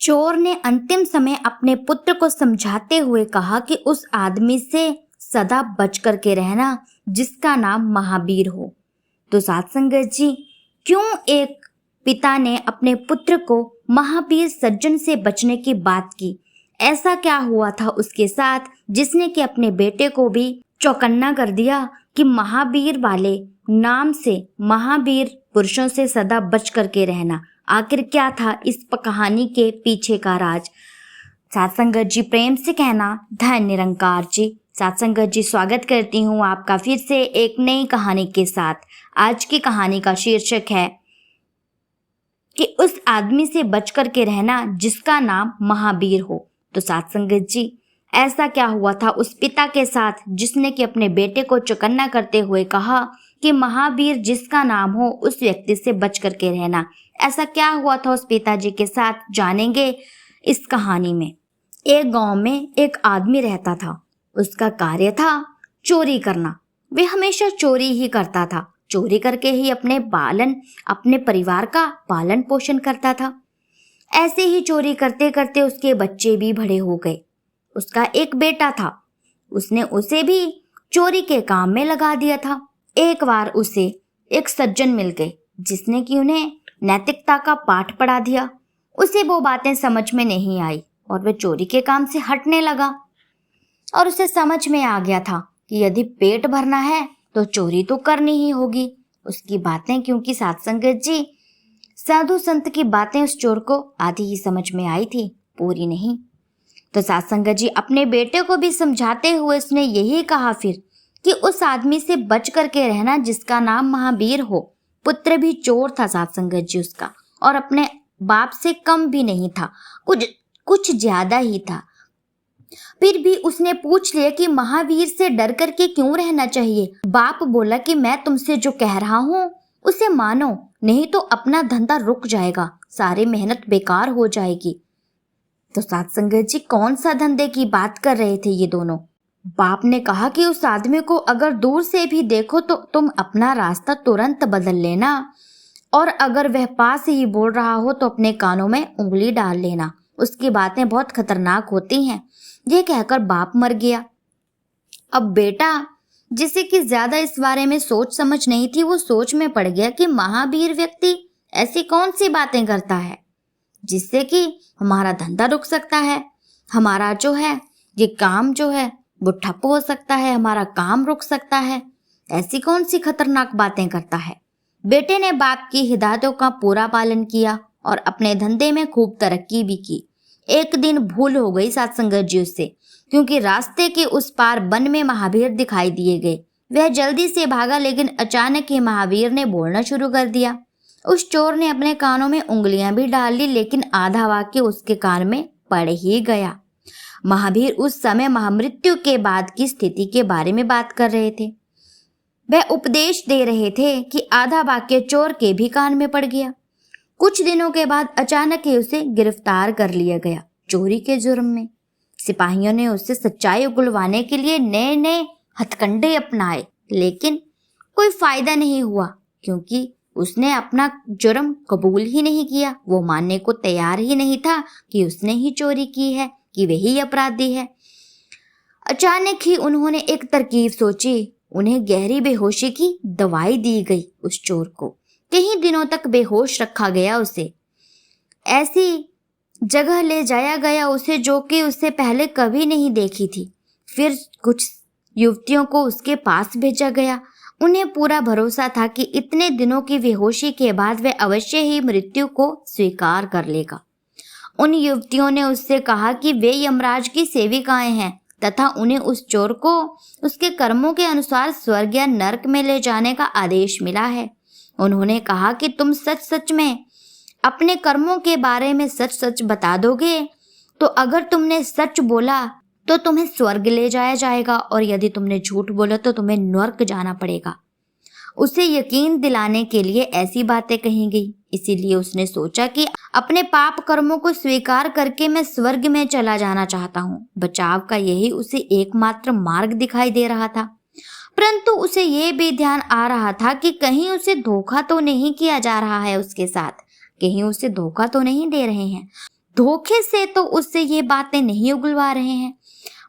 चोर ने अंतिम समय अपने पुत्र को समझाते हुए कहा कि उस आदमी से सदा बच करके रहना जिसका नाम महावीर हो। तो साध संगत जी, क्यों एक पिता ने अपने पुत्र को महावीर सज्जन से बचने की बात की? ऐसा क्या हुआ था उसके साथ जिसने कि अपने बेटे को भी चौकन्ना कर दिया कि महावीर वाले नाम से, महावीर पुरुषों से सदा बच करके रहना? आखिर क्या था इस कहानी के पीछे का राज? साध संगत जी, प्रेम से कहना धन्य निरंकार जी। साध संगत जी, स्वागत करती हूँ आपका फिर से एक नई कहानी के साथ। आज की कहानी का शीर्षक है कि उस आदमी से बच करके रहना जिसका नाम महावीर हो। तो साध संगत जी, ऐसा क्या हुआ था उस पिता के साथ जिसने कि अपने बेटे को चौकन्ना करते हुए कहा कि महावीर जिसका नाम हो उस व्यक्ति से बच करके रहना? ऐसा क्या हुआ था उस पिताजी के साथ, जानेंगे इस कहानी में। एक गांव में एक आदमी रहता था। उसका कार्य था चोरी करना। वे हमेशा चोरी ही करता था। चोरी करके ही अपने परिवार का पालन पोषण करता था। ऐसे ही चोरी करते करते उसके बच्चे भी बड़े हो गए। उसका एक बेटा था, उसने उसे भी चोरी के काम में लगा दिया था। एक बार उसे एक सज्जन मिल गए जिसने कि उन्हें नैतिकता का पाठ पढ़ा दिया। उसे वो बातें समझ में नहीं आई और वह चोरी के काम से हटने लगा। और उसे समझ में आ गया था कि यदि पेट भरना है तो चोरी तो करनी ही होगी। उसकी बातें, क्योंकि साध संगत जी, साधु संत की बातें उस चोर को आधी ही समझ में आई थी, पूरी नहीं। तो साध संगत जी, अपने बेटे को भी समझाते हुए उसने यही कहा फिर कि उस आदमी से बच करके रहना जिसका नाम महावीर हो। पुत्र भी चोर था साध संगत जी उसका, और अपने बाप से कम भी नहीं था, कुछ ज्यादा ही था। फिर भी उसने पूछ लिया कि महावीर से डर करके क्यों रहना चाहिए। बाप बोला कि मैं तुमसे जो कह रहा हूँ उसे मानो, नहीं तो अपना धंधा रुक जाएगा, सारी मेहनत बेकार हो जाएगी। तो साध संगत जी, कौन सा धंधे की बात कर रहे थे ये दोनों? बाप ने कहा कि उस आदमी को अगर दूर से भी देखो तो तुम अपना रास्ता तुरंत बदल लेना, और अगर वह पास ही बोल रहा हो तो अपने कानों में उंगली डाल लेना, उसकी बातें बहुत खतरनाक होती हैं। ये कहकर बाप मर गया। अब बेटा, जिसे कि ज्यादा इस बारे में सोच समझ नहीं थी, वो सोच में पड़ गया कि महावीर व्यक्ति ऐसी कौन सी बातें करता है जिससे कि हमारा धंधा रुक सकता है, हमारा जो है ये काम जो है वो ठप्प हो सकता है, हमारा काम रुक सकता है। ऐसी कौन सी खतरनाक बातें करता है? बेटे ने बाप की हिदायतों का पूरा पालन किया और अपने धंधे में खूब तरक्की भी की। एक दिन भूल हो गई साध संगत जी उससे, क्योंकि रास्ते के उस पार वन में महावीर दिखाई दिए गए। वह जल्दी से भागा, लेकिन अचानक ही महावीर ने बोलना शुरू कर दिया। उस चोर ने अपने कानों में उंगलियां भी डाल ली, लेकिन आधा वाक्य उसके कान में पड़ ही गया। महावीर उस समय महामृत्यु के बाद की स्थिति के बारे में बात कर रहे थे। वह उपदेश दे रहे थे कि आधा वाक्य चोर के भी कान में पड़ गया। कुछ दिनों के बाद अचानक ही उसे गिरफ्तार कर लिया गया चोरी के जुर्म में। सिपाहियों ने उससे सच्चाई उगलवाने के लिए नए नए हथकंडे अपनाए, लेकिन कोई फायदा नहीं हुआ, क्योंकि उसने अपना जुर्म कबूल ही नहीं किया। वो मानने को तैयार ही नहीं था कि उसने ही चोरी की है, कि वही अपराधी है। अचानक ही उन्होंने एक तरकीब सोची। उन्हें गहरी बेहोशी की दवाई दी गई। उस चोर को कई दिनों तक बेहोश रखा गया। उसे ऐसी जगह ले जाया गया उसे जो कि उससे पहले कभी नहीं देखी थी। फिर कुछ युवतियों को उसके पास भेजा गया। उन्हें पूरा भरोसा था कि इतने दिनों की बेहोशी के बाद वह अवश्य ही मृत्यु को स्वीकार कर लेगा। उन युवतियों ने उससे कहा कि वे यमराज की सेविकाएं हैं तथा उन्हें उस चोर को उसके कर्मों के अनुसार स्वर्ग या नरक में ले जाने का आदेश मिला है। उन्होंने कहा कि तुम सच सच में अपने कर्मों के बारे में सच सच बता दोगे तो अगर तुमने सच बोला तो तुम्हें स्वर्ग ले जाया जाएगा, और यदि तुमने झूठ बोला तो तुम्हें नरक जाना पड़ेगा। उसे यकीन दिलाने के लिए ऐसी बातें कही गई। इसीलिए उसने सोचा कि अपने पाप कर्मों को स्वीकार करके मैं स्वर्ग में चला जाना चाहता हूँ। बचाव का यही उसे एकमात्र मार्ग दिखाई दे रहा था। परंतु उसे ये भी ध्यान आ रहा था कि कहीं उसे धोखा तो नहीं किया जा रहा है, उसके साथ कहीं उसे धोखा तो नहीं दे रहे हैं। धोखे से तो उससे ये बातें नहीं उगलवा रहे हैं।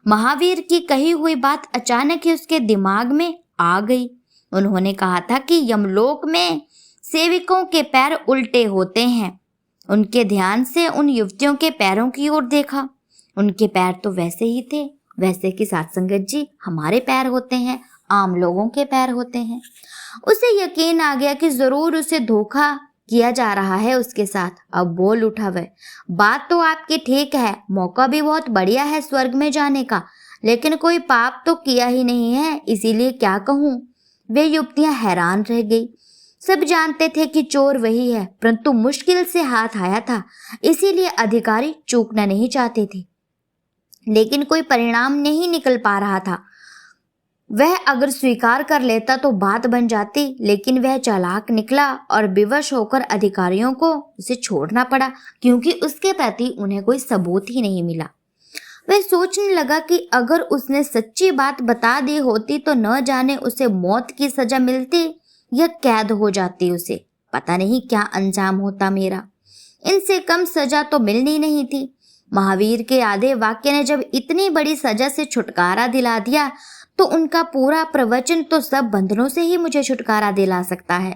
महावीर की कही हुई बात अचानक ही उसके दिमाग में आ गई। उन्होंने कहा था कि यमलोक में सेवकों के पैर उल्टे होते हैं। उनके ध्यान से उन युवतियों के पैरों की ओर देखा। उनके पैर तो वैसे ही थे, वैसे कि साथ संगत जी हमारे पैर होते हैं, आम लोगों के पैर होते हैं। उसे यकीन आ गया कि जरूर उसे धोखा किया जा रहा है उसके साथ। अब बोल उठा वह, बात तो आपकी ठीक है, मौका भी बहुत बढ़िया है स्वर्ग में जाने का, लेकिन कोई पाप तो किया ही नहीं है, इसीलिए क्या कहूँ। वे युवतियां हैरान रह गई। सब जानते थे कि चोर वही है, परंतु मुश्किल से हाथ आया था, इसीलिए अधिकारी चूकना नहीं चाहते थे। लेकिन कोई परिणाम नहीं निकल पा रहा था। वह अगर स्वीकार कर लेता तो बात बन जाती, लेकिन वह चालाक निकला और विवश होकर अधिकारियों को उसे छोड़ना पड़ा, क्योंकि उसके प्रति उन्हें कोई सबूत ही नहीं मिला। वह सोचने लगा कि अगर उसने सच्ची बात बता दी होती तो न जाने उसे मौत की सजा मिलती या कैद हो जाती। उसे पता नहीं क्या अंजाम होता मेरा। इनसे कम सजा तो मिलनी नहीं थी। महावीर के आधे वाक्य ने जब इतनी बड़ी सजा से छुटकारा दिला दिया तो उनका पूरा प्रवचन तो सब बंधनों से ही मुझे छुटकारा दिला सकता है।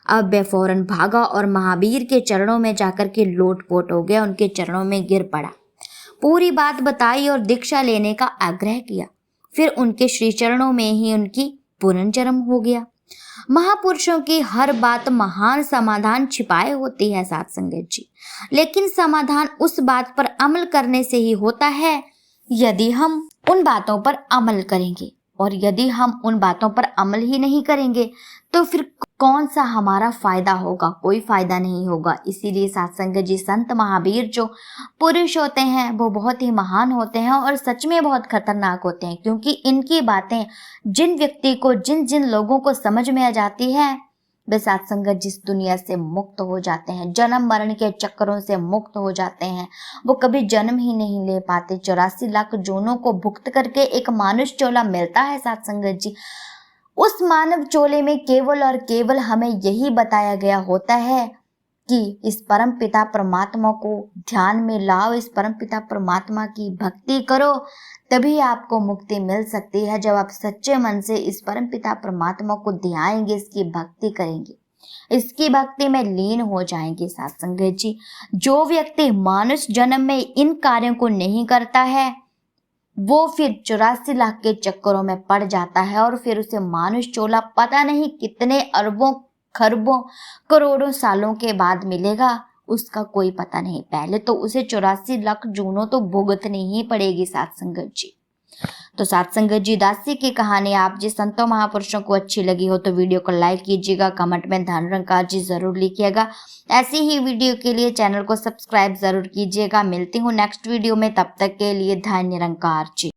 अब वह फौरन भागा और महावीर के चरणों में जाकर के लोटपोट हो गया, उनके चरणों में गिर पड़ा, पूरी बात बताई और दीक्षा लेने का आग्रह किया। फिर उनके श्री चरणों में ही उनकी पुनर्जन्म हो गया। महापुरुषों की हर बात महान समाधान छिपाए होती है साथ संगत जी, लेकिन समाधान उस बात पर अमल करने से ही होता है यदि हम उन बातों पर अमल करेंगे, और यदि हम उन बातों पर अमल ही नहीं करेंगे तो फिर कौन सा हमारा फायदा होगा, कोई फायदा नहीं होगा। इसीलिए साथ संगत जी संत महावीर जो पुरुष होते हैं वो बहुत ही महान होते हैं और सच में बहुत खतरनाक होते हैं, क्योंकि इनकी बातें जिन व्यक्ति को, जिन जिन लोगों को समझ में आ जाती है, वे साथ संगत जिस दुनिया से मुक्त हो जाते हैं, जन्म मरण के चक्करों से मुक्त हो जाते हैं। वो कभी जन्म ही नहीं ले पाते। 84 लाख जोनों को भुक्त करके एक मानुष चोला मिलता है साथ संगत जी। उस मानव चोले में केवल और केवल हमें यही बताया गया होता है कि इस परम पिता परमात्मा को ध्यान में लाओ, इस परम पिता परमात्मा की भक्ति करो, तभी आपको मुक्ति मिल सकती है। जब आप सच्चे मन से इस परम पिता परमात्मा को ध्याएंगे, इसकी भक्ति करेंगे, इसकी भक्ति में लीन हो जाएंगे साथ संगत जी। जो व्यक्ति मानुष जन्म में इन कार्यों को नहीं करता है वो फिर 84 लाख के चक्करों में पड़ जाता है और फिर उसे मानुष चोला पता नहीं कितने अरबों खरबों करोड़ों सालों के बाद मिलेगा, उसका कोई पता नहीं। पहले तो उसे 84 लाख जूनों तो भुगतनी ही पड़ेगी साथ संगत जी। तो साथ संगत जी दासी की कहानी आप जिस संतों महापुरुषों को अच्छी लगी हो तो वीडियो को लाइक कीजिएगा, कमेंट में धन निरंकार जी जरूर लिखिएगा। ऐसी ही वीडियो के लिए चैनल को सब्सक्राइब जरूर कीजिएगा। मिलती हूँ नेक्स्ट वीडियो में, तब तक के लिए धन निरंकार जी।